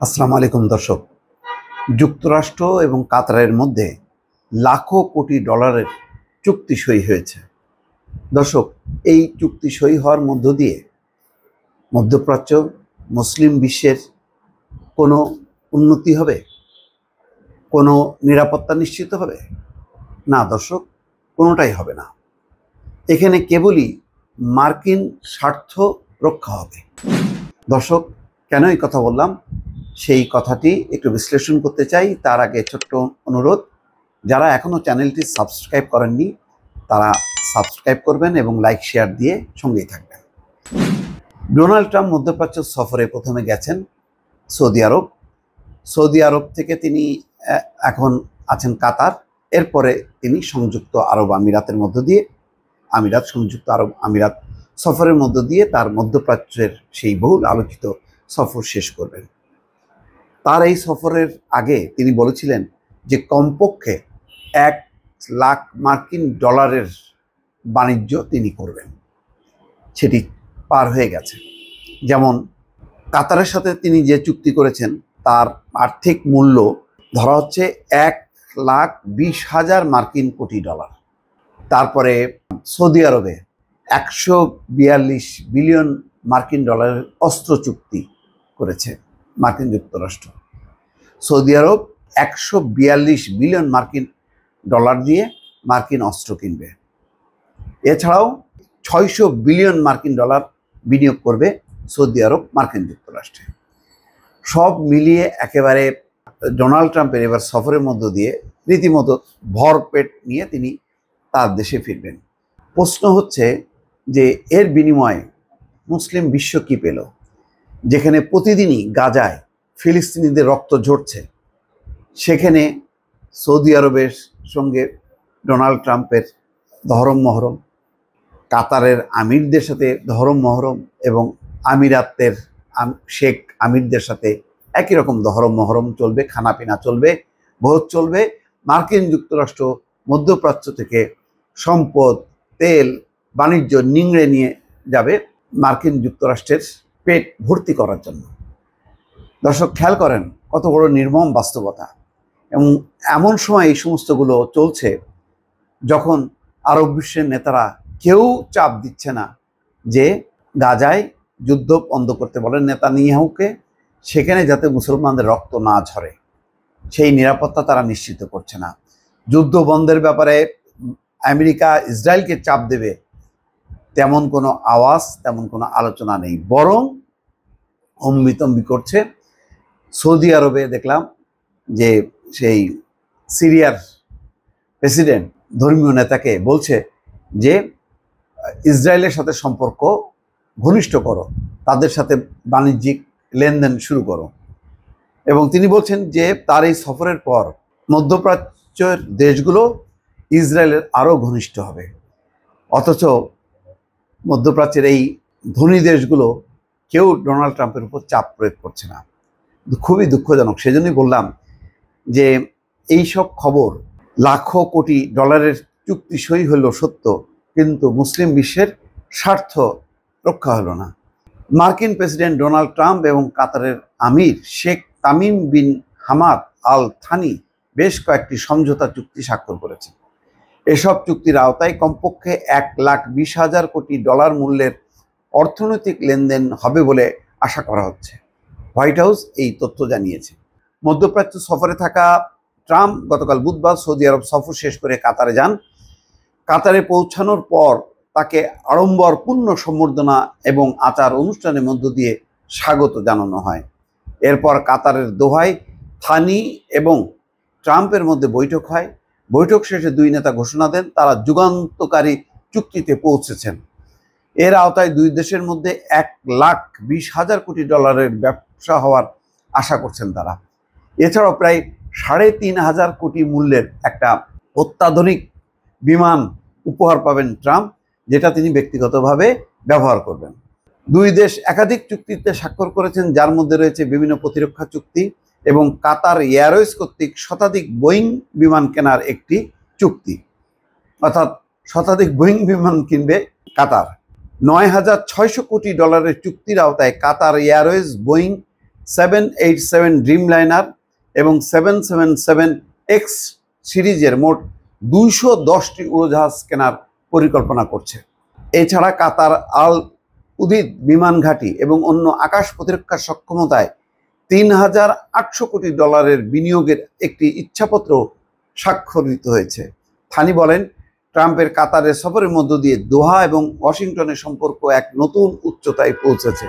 আসসালামু আলাইকুম দর্শক। যুক্তরাষ্ট্র এবং কাতারের মধ্যে লাখো কোটি ডলারের চুক্তি সই হয়েছে। দর্শক, এই চুক্তি সই হওয়ার মধ্য দিয়ে মধ্যপ্রাচ্য, মুসলিম বিশ্বের কোনো উন্নতি হবে, কোনো নিরাপত্তা নিশ্চিত হবে? না দর্শক, কোনোটাই হবে না। এখানে কেবলই মার্কিন স্বার্থ রক্ষা হবে। দর্শক, কেন এই কথা বললাম সেই কথাটি একটু বিশ্লেষণ করতে চাই। তার আগে ছোট্ট অনুরোধ, যারা এখনও চ্যানেলটি সাবস্ক্রাইব করেননি তারা সাবস্ক্রাইব করবেন এবং লাইক শেয়ার দিয়ে সঙ্গেই থাকবেন। ডোনাল্ড ট্রাম্প মধ্যপ্রাচ্য সফরে প্রথমে গেছেন সৌদি আরব। সৌদি আরব থেকে তিনি এখন আছেন কাতার। এরপরে তিনি সংযুক্ত আরব আমিরাতের মধ্য দিয়ে সংযুক্ত আরব আমিরাত সফরের মধ্য দিয়ে তার মধ্যপ্রাচ্যের সেই বহুল আলোচিত সফর শেষ করবেন। তার এই সফরের আগে তিনি বলেছিলেন যে কমপক্ষে 1 লাখ মার্কিন ডলারের বাণিজ্য তিনি করবেন। সেটি পার হয়ে গেছে। যেমন কাতারের সাথে তিনি যে চুক্তি করেছেন তার আর্থিক মূল্য ধরা হচ্ছে 1,20,000 মার্কিন কোটি ডলার। তারপরে সৌদি আরবে 142 বিলিয়ন মার্কিন ডলারের অস্ত্র চুক্তি করেছে মার্কিন যুক্তরাষ্ট্র। সৌদি আরব 142 বিলিয়ন মার্কিন ডলার দিয়ে মার্কিন অস্ত্র কিনবে। এছাড়াও 600 বিলিয়ন মার্কিন ডলার বিনিয়োগ করবে সৌদি আরব মার্কিন যুক্তরাষ্ট্রে। সব মিলিয়ে একেবারে ডোনাল্ড ট্রাম্পের এবার সফরের মধ্য দিয়ে রীতিমতো ভরপেট নিয়ে তিনি তার দেশে ফিরবেন। প্রশ্ন হচ্ছে যে এর বিনিময়ে মুসলিম বিশ্ব কী পেল? যেখানে প্রতিদিনই গাজায় ফিলিস্তিনিদের রক্ত ঝরছে, সেখানে সৌদি আরবের সঙ্গে ডোনাল্ড ট্রাম্পের ধরম মহরম, কাতারের আমিরদের সাথে ধরম মহরম এবং আমিরাতের শেখ আমিরদের সাথে একই রকম ধরম মহরম চলবে, খানাপিনা চলবে, ভোজ চলবে। মার্কিন যুক্তরাষ্ট্র মধ্যপ্রাচ্য থেকে সম্পদ, তেল, বাণিজ্য নিংড়ে নিয়ে যাবে মার্কিন যুক্তরাষ্ট্রের পেট ভর্তি করার জন্য। দর্শক, খেয়াল করেন কত বড় নির্মম বাস্তবতা। এবং এমন সময় এই সমস্তগুলো চলছে যখন আরব বিশ্বের নেতারা কেউ চাপ দিচ্ছে না যে গাজায় যুদ্ধ বন্ধ করতে বলেন নেতানিয়াহুকে, সেখানে যাতে মুসলমানদের রক্ত না ঝরে সেই নিরাপত্তা তারা নিশ্চিত করছে না। যুদ্ধ বন্ধের ব্যাপারে আমেরিকা ইসরায়েলকে চাপ দেবে তেমন কোনো আওয়াজ, তেমন কোনো আলোচনা নেই, বরং অম্বিতম্বি করছে। সৌদি আরবে দেখলাম যে সেই সিরিয়ার প্রেসিডেন্ট ধর্মীয় নেতাকে বলছে যে ইসরায়েলের সাথে সম্পর্ক ঘনিষ্ঠ করো, তাদের সাথে বাণিজ্যিক লেনদেন শুরু করো। এবং তিনি বলছেন যে তার এই সফরের পর মধ্যপ্রাচ্যের দেশগুলো ইসরায়েলের আরও ঘনিষ্ঠ হবে। অথচ মধ্যপ্রাচ্যের এই ধনী দেশগুলো কেউ ডোনাল্ড ট্রাম্পের উপর চাপ প্রয়োগ করছে না। খুবই দুঃখজনক। সেজন্যই বললাম যে এই সব খবর, লাখো কোটি ডলারের চুক্তি সই হলো সত্য, কিন্তু মুসলিম বিশ্বের স্বার্থ রক্ষা হলো না। মার্কিন প্রেসিডেন্ট ডোনাল্ড ট্রাম্প এবং কাতারের আমির Sheikh Tamim bin Hamad Al Thani বেশ কয়েকটি সমঝোতা চুক্তি স্বাক্ষর করেছে। এসব চুক্তির আওতায় কমপক্ষে 1,20,000 কোটি ডলার মূল্যের অর্থনৈতিক লেনদেন হবে বলে আশা করা হচ্ছে। হোয়াইট হাউস এই তথ্য জানিয়েছে। মধ্যপ্রাচ্য সফরে থাকা ট্রাম্প গতকাল বুধবার সৌদি আরব সফর শেষ করে কাতারে যান। কাতারে পৌঁছানোর পর তাকে আড়ম্বরপূর্ণ সম্বর্ধনা এবং আচার অনুষ্ঠানের মধ্য দিয়ে স্বাগত জানানো হয়। এরপর কাতারের দোহায় থানি এবং ট্রাম্পের মধ্যে বৈঠক হয়। বৈঠক শেষে দুই নেতা ঘোষণা দেন তারা যুগান্তকারী চুক্তিতে পৌঁছেছেন। এর আওতায় দুই দেশের মধ্যে 1,20,000 কোটি ডলারের ব্যবসা হওয়ার আশা করছেন তারা। এছাড়াও প্রায় 3,500 কোটি মূল্যের একটা অত্যাধুনিক বিমান উপহার পাবেন ট্রাম্প, যেটা তিনি ব্যক্তিগতভাবে ব্যবহার করবেন। দুই দেশ একাধিক চুক্তিতে স্বাক্ষর করেছেন, যার মধ্যে রয়েছে বিভিন্ন প্রতিরক্ষা চুক্তি এবং কাতার এয়ারওয়েজ কর্তৃক শতাধিক বোয়িং বিমান কেনার একটি চুক্তি। অর্থাৎ শতাধিক বোয়িং বিমান কিনবে কাতার। 9,600 কোটি ডলারের চুক্তির আওতায় কাতার এয়ারওয়েজ বোয়িং 787 ড্রিমলাইনার এবং 777X সিরিজের মোট 210টি উড়োজাহাজ কেনার পরিকল্পনা করছে। এছাড়া কাতার আল উদিদ বিমান ঘাঁটি এবং অন্য আকাশ প্রতিরক্ষা সক্ষমতায় $3,800 কোটি বিনিয়োগের একটি ইচ্ছাপত্র স্বাক্ষরিত হয়েছে। থানি বলেন, ট্রাম্পের কাতারের সফরের মধ্য দিয়ে দোহা এবং ওয়াশিংটনের সম্পর্ক এক নতুন উচ্চতায় পৌঁছেছে।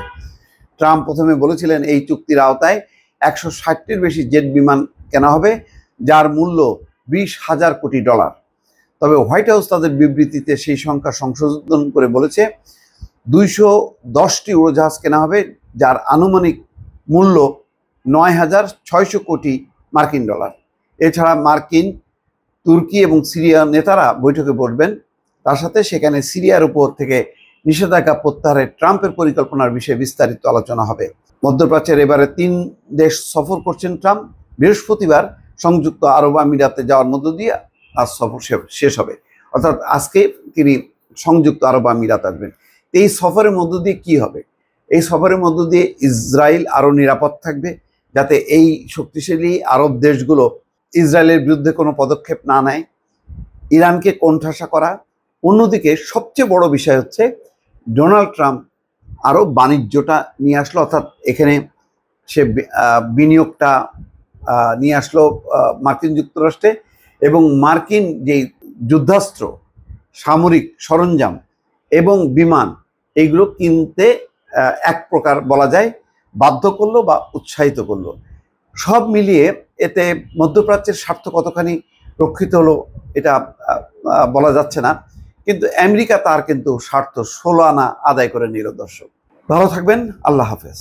ট্রাম্প প্রথমে বলেছিলেন এই চুক্তির আওতায় 160টির বেশি জেট বিমান কেনা হবে, যার মূল্য $20,000 কোটি। তবে হোয়াইট হাউস তাদের বিবৃতিতে সেই সংখ্যা সংশোধন করে বলেছে 210টি উড়োজাহাজ কেনা হবে, যার আনুমানিক মূল্য $9,600 কোটি। এছাড়া মার্কিন, তুর্কি এবং সিরিয়া নেতারা বৈঠকে বসবেন। তার সাথে সেখানে সিরিয়ার উপর থেকে নিষেধাজ্ঞা প্রত্যাহারের ট্রাম্পের পরিকল্পনার বিষয়ে বিস্তারিত আলোচনা হবে। মধ্যপ্রাচ্যের এবারে 3 দেশ সফর করছেন ট্রাম্প। বৃহস্পতিবার সংযুক্ত আরব আমিরাতে যাওয়ার মধ্য দিয়ে আজ সফর শেষ হবে, অর্থাৎ আজকে তিনি সংযুক্ত আরব আমিরাত আসবেন। এই সফরের মধ্য দিয়ে কি হবে? এই সফরের মধ্য দিয়ে ইসরায়েল আরও নিরাপদ থাকবে, যাতে এই শক্তিশালী আরব দেশগুলো ইসরায়েলের বিরুদ্ধে কোনো পদক্ষেপ না নেয়, ইরানকে কোণঠাসা করা। অন্যদিকে সবচেয়ে বড় বিষয় হচ্ছে ডোনাল্ড ট্রাম্প আরও বাণিজ্যটা নিয়ে আসলো, অর্থাৎ এখানে সে বিনিয়োগটা নিয়ে আসলো মার্কিন যুক্তরাষ্ট্রে, এবং মার্কিন যেই যুদ্ধাস্ত্র, সামরিক সরঞ্জাম এবং বিমান, এইগুলো কিনতে এক প্রকার বলা যায় বাধ্য করলো বা উৎসাহিত করলো। সব মিলিয়ে এতে মধ্যপ্রাচ্যের স্বার্থ কতখানি রক্ষিত হলো এটা বলা যাচ্ছে না, কিন্তু আমেরিকা তার কিন্তু স্বার্থ 16 আনা আদায় করে নিল। দর্শক ভালো থাকবেন, আল্লাহ হাফেজ।